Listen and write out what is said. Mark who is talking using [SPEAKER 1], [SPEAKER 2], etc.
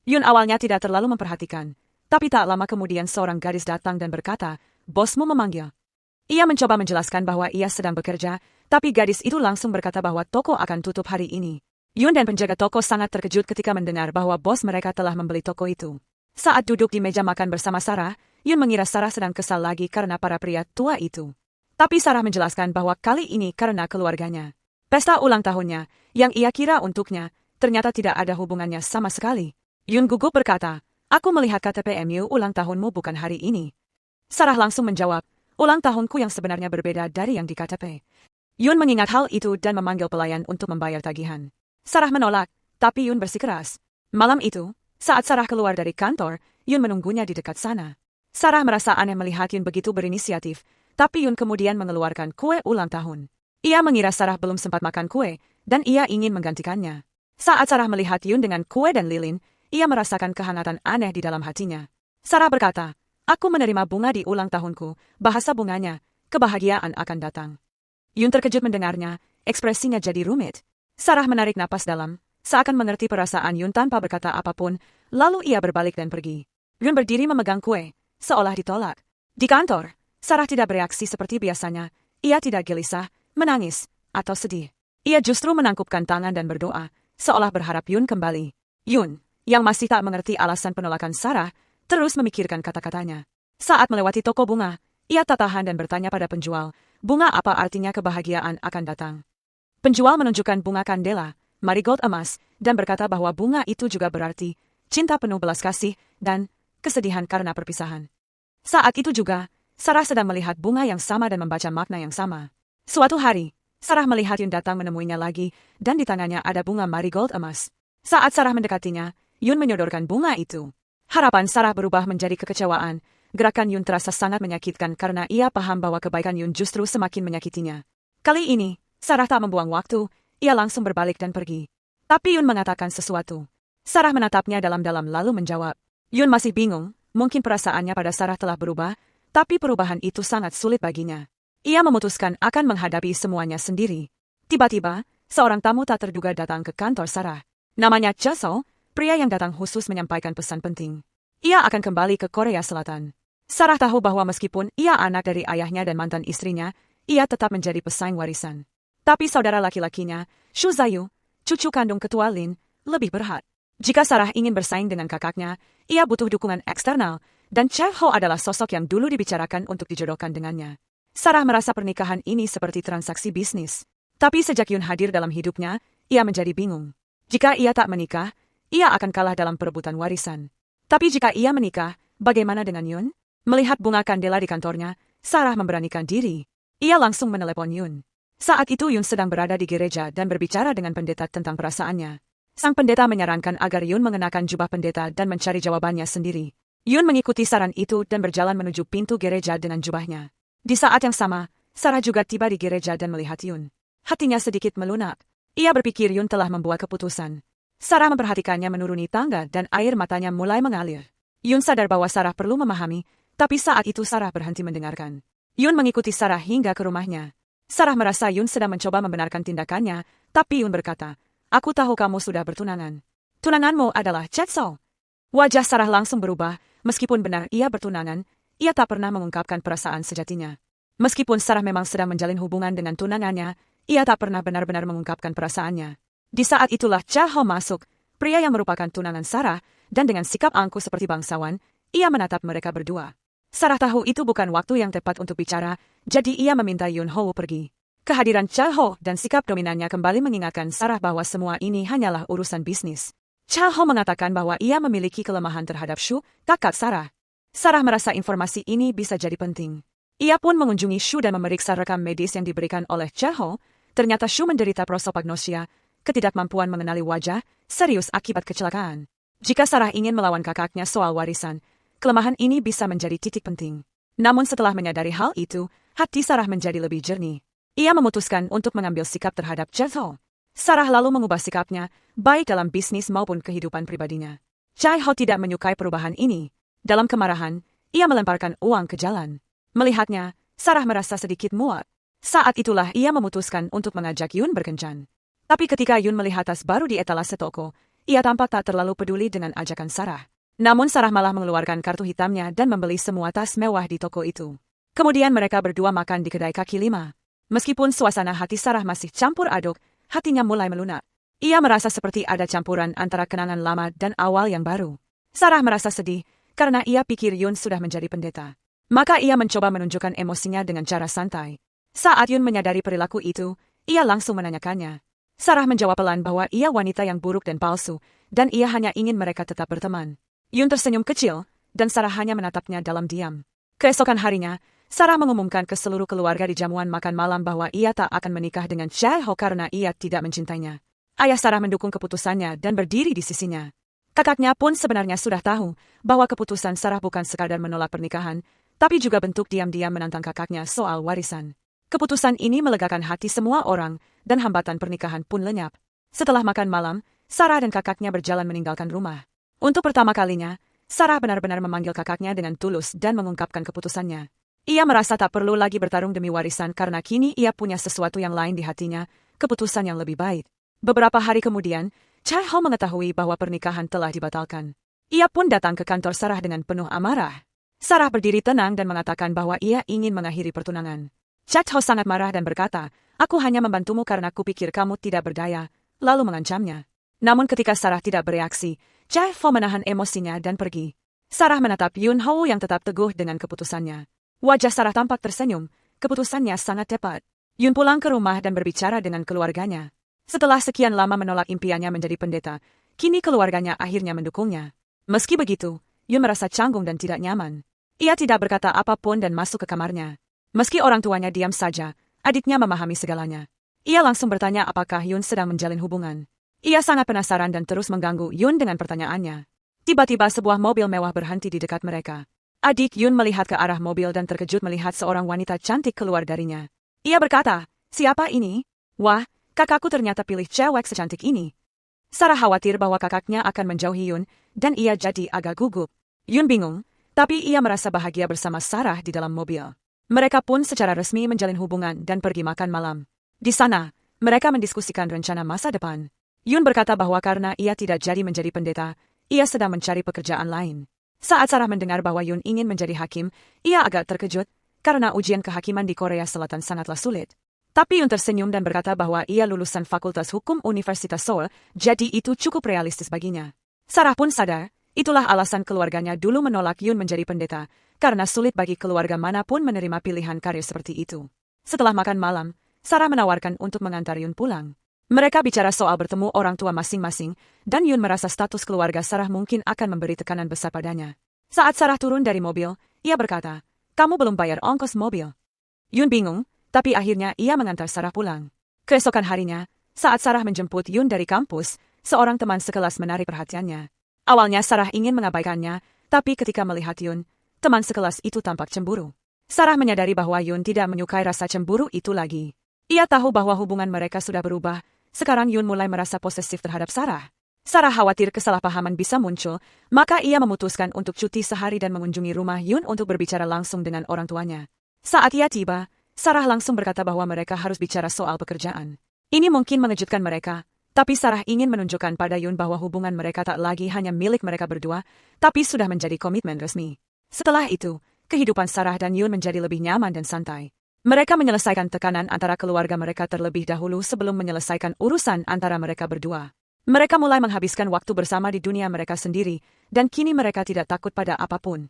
[SPEAKER 1] Yun awalnya tidak terlalu memperhatikan. Tapi tak lama kemudian seorang gadis datang dan berkata, "Bosmu memanggil." Ia mencoba menjelaskan bahwa ia sedang bekerja, tapi gadis itu langsung berkata bahwa toko akan tutup hari ini. Yun dan penjaga toko sangat terkejut ketika mendengar bahwa bos mereka telah membeli toko itu. Saat duduk di meja makan bersama Sarah, Yun mengira Sarah sedang kesal lagi karena para pria tua itu. Tapi Sarah menjelaskan bahwa kali ini karena keluarganya. Pesta ulang tahunnya, yang ia kira untuknya, ternyata tidak ada hubungannya sama sekali. Yun gugup berkata, "Aku melihat KTP-mu ulang tahunmu bukan hari ini." Sarah langsung menjawab, "Ulang tahunku yang sebenarnya berbeda dari yang di KTP." Yun mengingat hal itu dan memanggil pelayan untuk membayar tagihan. Sarah menolak, tapi Yun bersikeras. Malam itu, saat Sarah keluar dari kantor, Yun menunggunya di dekat sana. Sarah merasa aneh melihat Yun begitu berinisiatif, tapi Yun kemudian mengeluarkan kue ulang tahun. Ia mengira Sarah belum sempat makan kue, dan ia ingin menggantikannya. Saat Sarah melihat Yun dengan kue dan lilin, ia merasakan kehangatan aneh di dalam hatinya. Sarah berkata, "Aku menerima bunga di ulang tahunku, bahasa bunganya, kebahagiaan akan datang." Yun terkejut mendengarnya, ekspresinya jadi rumit. Sarah menarik napas dalam, seakan mengerti perasaan Yun tanpa berkata apapun, lalu ia berbalik dan pergi. Yun berdiri memegang kue, seolah ditolak. Di kantor, Sarah tidak bereaksi seperti biasanya, ia tidak gelisah, menangis, atau sedih. Ia justru menangkupkan tangan dan berdoa, seolah berharap Yun kembali. Yun, yang masih tak mengerti alasan penolakan Sarah, terus memikirkan kata-katanya. Saat melewati toko bunga, ia tak tahan dan bertanya pada penjual, bunga apa artinya kebahagiaan akan datang. Penjual menunjukkan bunga kandela, marigold emas, dan berkata bahwa bunga itu juga berarti cinta penuh belas kasih dan kesedihan karena perpisahan. Saat itu juga, Sarah sedang melihat bunga yang sama dan membaca makna yang sama. Suatu hari, Sarah melihat Yun datang menemuinya lagi, dan di tangannya ada bunga marigold emas. Saat Sarah mendekatinya, Yun menyodorkan bunga itu. Harapan Sarah berubah menjadi kekecewaan. Gerakan Yun terasa sangat menyakitkan karena ia paham bahwa kebaikan Yun justru semakin menyakitinya. Kali ini, Sarah tak membuang waktu, ia langsung berbalik dan pergi. Tapi Yun mengatakan sesuatu. Sarah menatapnya dalam-dalam lalu menjawab. Yun masih bingung, mungkin perasaannya pada Sarah telah berubah, tapi perubahan itu sangat sulit baginya. Ia memutuskan akan menghadapi semuanya sendiri. Tiba-tiba, seorang tamu tak terduga datang ke kantor Sarah. Namanya Jaso, pria yang datang khusus menyampaikan pesan penting. Ia akan kembali ke Korea Selatan. Sarah tahu bahwa meskipun ia anak dari ayahnya dan mantan istrinya, ia tetap menjadi pesaing warisan. Tapi saudara laki-lakinya, Shu Zayu, cucu kandung ketua Lin, lebih berhak. Jika Sarah ingin bersaing dengan kakaknya, ia butuh dukungan eksternal, dan Choi Ho adalah sosok yang dulu dibicarakan untuk dijodohkan dengannya. Sarah merasa pernikahan ini seperti transaksi bisnis. Tapi sejak Yun hadir dalam hidupnya, ia menjadi bingung. Jika ia tak menikah, ia akan kalah dalam perebutan warisan. Tapi jika ia menikah, bagaimana dengan Yun? Melihat bunga kandela di kantornya, Sarah memberanikan diri. Ia langsung menelepon Yun. Saat itu Yun sedang berada di gereja dan berbicara dengan pendeta tentang perasaannya. Sang pendeta menyarankan agar Yun mengenakan jubah pendeta dan mencari jawabannya sendiri. Yun mengikuti saran itu dan berjalan menuju pintu gereja dengan jubahnya. Di saat yang sama, Sarah juga tiba di gereja dan melihat Yun. Hatinya sedikit melunak. Ia berpikir Yun telah membuat keputusan. Sarah memperhatikannya menuruni tangga dan air matanya mulai mengalir. Yun sadar bahwa Sarah perlu memahami, tapi saat itu Sarah berhenti mendengarkan. Yun mengikuti Sarah hingga ke rumahnya. Sarah merasa Yun sedang mencoba membenarkan tindakannya, tapi Yun berkata, "Aku tahu kamu sudah bertunangan. Tunanganmu adalah Jetso." Wajah Sarah langsung berubah, meskipun benar ia bertunangan, ia tak pernah mengungkapkan perasaan sejatinya. Meskipun Sarah memang sedang menjalin hubungan dengan tunangannya, ia tak pernah benar-benar mengungkapkan perasaannya. Di saat itulah Cha Ho masuk, pria yang merupakan tunangan Sarah, dan dengan sikap angkuh seperti bangsawan, ia menatap mereka berdua. Sarah tahu itu bukan waktu yang tepat untuk bicara, jadi ia meminta Yun Ho pergi. Kehadiran Cha Ho dan sikap dominannya kembali mengingatkan Sarah bahwa semua ini hanyalah urusan bisnis. Cha Ho mengatakan bahwa ia memiliki kelemahan terhadap Shu, kakak Sarah. Sarah merasa informasi ini bisa jadi penting. Ia pun mengunjungi Shu dan memeriksa rekam medis yang diberikan oleh Cha Ho. Ternyata Shu menderita prosopagnosia, ketidakmampuan mengenali wajah, serius akibat kecelakaan. Jika Sarah ingin melawan kakaknya soal warisan, kelemahan ini bisa menjadi titik penting. Namun setelah menyadari hal itu, hati Sarah menjadi lebih jernih. Ia memutuskan untuk mengambil sikap terhadap Cha Ho. Sarah lalu mengubah sikapnya, baik dalam bisnis maupun kehidupan pribadinya. Cha Ho tidak menyukai perubahan ini. Dalam kemarahan, ia melemparkan uang ke jalan. Melihatnya, Sarah merasa sedikit muak. Saat itulah ia memutuskan untuk mengajak Yun berkencan. Tapi ketika Yun melihat tas baru di etalase toko, ia tampak tak terlalu peduli dengan ajakan Sarah. Namun Sarah malah mengeluarkan kartu hitamnya dan membeli semua tas mewah di toko itu. Kemudian mereka berdua makan di kedai kaki lima. Meskipun suasana hati Sarah masih campur aduk, hatinya mulai melunak. Ia merasa seperti ada campuran antara kenangan lama dan awal yang baru. Sarah merasa sedih, karena ia pikir Yun sudah menjadi pendeta. Maka ia mencoba menunjukkan emosinya dengan cara santai. Saat Yun menyadari perilaku itu, ia langsung menanyakannya. Sarah menjawab pelan bahwa ia wanita yang buruk dan palsu, dan ia hanya ingin mereka tetap berteman. Yun tersenyum kecil, dan Sarah hanya menatapnya dalam diam. Keesokan harinya, Sarah mengumumkan ke seluruh keluarga di jamuan makan malam bahwa ia tak akan menikah dengan Jae-ho karena ia tidak mencintainya. Ayah Sarah mendukung keputusannya dan berdiri di sisinya. Kakaknya pun sebenarnya sudah tahu bahwa keputusan Sarah bukan sekadar menolak pernikahan, tapi juga bentuk diam-diam menantang kakaknya soal warisan. Keputusan ini melegakan hati semua orang, dan hambatan pernikahan pun lenyap. Setelah makan malam, Sarah dan kakaknya berjalan meninggalkan rumah. Untuk pertama kalinya, Sarah benar-benar memanggil kakaknya dengan tulus dan mengungkapkan keputusannya. Ia merasa tak perlu lagi bertarung demi warisan karena kini ia punya sesuatu yang lain di hatinya, keputusan yang lebih baik. Beberapa hari kemudian, Jae-ho mengetahui bahwa pernikahan telah dibatalkan. Ia pun datang ke kantor Sarah dengan penuh amarah. Sarah berdiri tenang dan mengatakan bahwa ia ingin mengakhiri pertunangan. Jae-ho sangat marah dan berkata, "Aku hanya membantumu karena kupikir kamu tidak berdaya," lalu mengancamnya. Namun ketika Sarah tidak bereaksi, Jae-ho menahan emosinya dan pergi. Sarah menatap Yun-ho yang tetap teguh dengan keputusannya. Wajah Sarah tampak tersenyum, keputusannya sangat tepat. Yun pulang ke rumah dan berbicara dengan keluarganya. Setelah sekian lama menolak impiannya menjadi pendeta, kini keluarganya akhirnya mendukungnya. Meski begitu, Yun merasa canggung dan tidak nyaman. Ia tidak berkata apapun dan masuk ke kamarnya. Meski orang tuanya diam saja, adiknya memahami segalanya. Ia langsung bertanya apakah Yun sedang menjalin hubungan. Ia sangat penasaran dan terus mengganggu Yun dengan pertanyaannya. Tiba-tiba sebuah mobil mewah berhenti di dekat mereka. Adik Yun melihat ke arah mobil dan terkejut melihat seorang wanita cantik keluar darinya. Ia berkata, "Siapa ini? Wah, kakakku ternyata pilih cewek secantik ini." Sarah khawatir bahwa kakaknya akan menjauhi Yun, dan ia jadi agak gugup. Yun bingung, tapi ia merasa bahagia bersama Sarah di dalam mobil. Mereka pun secara resmi menjalin hubungan dan pergi makan malam. Di sana, mereka mendiskusikan rencana masa depan. Yun berkata bahwa karena ia tidak jadi menjadi pendeta, ia sedang mencari pekerjaan lain. Saat Sarah mendengar bahwa Yun ingin menjadi hakim, ia agak terkejut, karena ujian kehakiman di Korea Selatan sangatlah sulit. Tapi Yun tersenyum dan berkata bahwa ia lulusan Fakultas Hukum Universitas Seoul, jadi itu cukup realistis baginya. Sarah pun sadar, itulah alasan keluarganya dulu menolak Yun menjadi pendeta, karena sulit bagi keluarga manapun menerima pilihan karir seperti itu. Setelah makan malam, Sarah menawarkan untuk mengantar Yun pulang. Mereka bicara soal bertemu orang tua masing-masing, dan Yun merasa status keluarga Sarah mungkin akan memberi tekanan besar padanya. Saat Sarah turun dari mobil, ia berkata, "Kamu belum bayar ongkos mobil." Yun bingung, tapi akhirnya ia mengantar Sarah pulang. Keesokan harinya, saat Sarah menjemput Yun dari kampus, seorang teman sekelas menarik perhatiannya. Awalnya Sarah ingin mengabaikannya, tapi ketika melihat Yun, teman sekelas itu tampak cemburu. Sarah menyadari bahwa Yun tidak menyukai rasa cemburu itu lagi. Ia tahu bahwa hubungan mereka sudah berubah, sekarang Yun mulai merasa posesif terhadap Sarah. Sarah khawatir kesalahpahaman bisa muncul, maka ia memutuskan untuk cuti sehari dan mengunjungi rumah Yun untuk berbicara langsung dengan orang tuanya. Saat ia tiba, Sarah langsung berkata bahwa mereka harus bicara soal pekerjaan. Ini mungkin mengejutkan mereka, tapi Sarah ingin menunjukkan pada Yun bahwa hubungan mereka tak lagi hanya milik mereka berdua, tapi sudah menjadi komitmen resmi. Setelah itu, kehidupan Sarah dan Yun menjadi lebih nyaman dan santai. Mereka menyelesaikan tekanan antara keluarga mereka terlebih dahulu sebelum menyelesaikan urusan antara mereka berdua. Mereka mulai menghabiskan waktu bersama di dunia mereka sendiri, dan kini mereka tidak takut pada apapun.